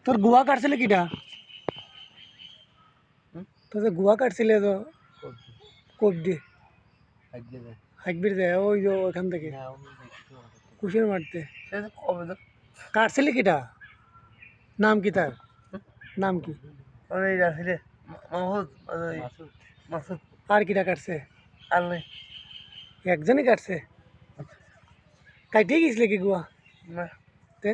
তোর গুয়া কাটছিলে কিটা? তোর যে গুয়া কাটছিলে তো কোপ দিয়ে হাইকবির যায় ওই যে ওখান থেকে কুশের মারতে কাটছিলে কিটা? নাম কি তার? নাম কি? আর কিটা কাটছে? একজনই কাটছে? কাটিয়ে গেছিলে কি গুয়া? তে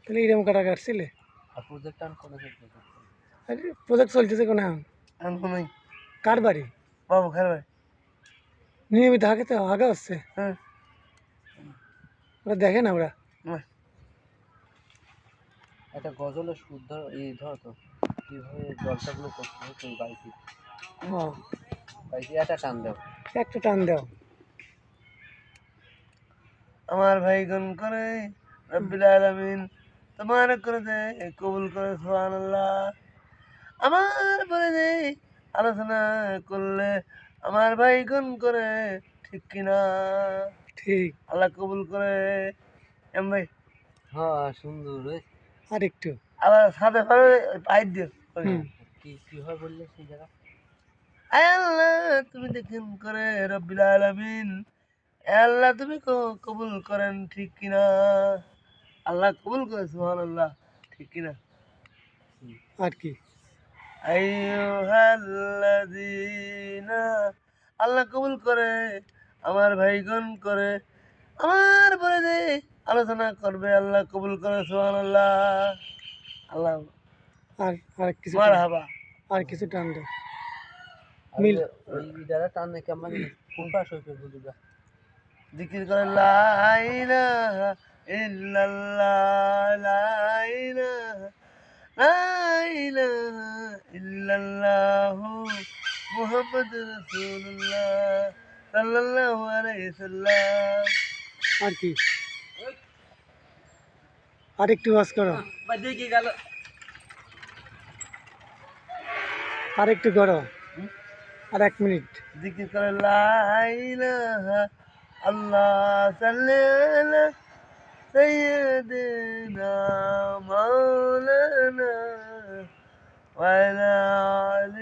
তাহলে এরকম কাটা কাটছিলে? আরে প্রজেক্ট চলতেছে কোন এখন? কার বাড়ি? নিয়মিত আগে তো আগে হচ্ছে ওরা দেখেন আমরা একটা গজলের সুর ধর ধর তো কিভাবে জলসাগুলো করতে হয় তুই বাইকে একটা টান দাও একটা টান দাও। আমার ভাই গুণ করে রব্বিল আলামিন তোমার করে দে কবুল করে সুবহানাল্লাহ। আমার পরে দে আলোচনা করলে আমার ভাই গুণ করে ঠিক কিনা? ঠিক। আল্লাহ কবুল করে। এম ভাই হ্যাঁ সুন্দর আর একটু আবার সাথে পাবে পাইপ দিও কি হয় বললে সেই জায়গা আল্লাহ তুমি দেখুন করে রব্বিল আলামিন আল্লাহ তুমি কবুল করেন ঠিক কিনা? আল্লাহ কবুল করে সুবহানাল্লাহ ঠিক কিনা? আর কি? আইয়ুহাল্লাযীনা আল্লাহ কবুল করে আমার ভাইগণ করে আমার পরে যে আলোচনা করবে আল্লাহ কবুল করে সুবহানাল্লাহ। আল্লাহ আর আর কিছু মারহাবা। আর কিছু টান দাও। মিল ওই দ্বারা টান নাকি আমার কোন পাশ হইতে বুঝবা জিকির করে লা ইলাহা ইল্লাল্লাহ লা ইলাহা লা ইলাহা ইল্লাল্লাহু মুহাম্মাদুর রাসূলুল্লাহ সাল্লাল্লাহু আলাইহি সাল্লাম। আর কি? আর একটু ওয়াজ করো। বাজে কি গেল আর একটু করো। আর 1 মিনিট জিকির করে লা ইলাহা আল্লাহ সাল্লি আলা سيدنا مولانا وعلى آل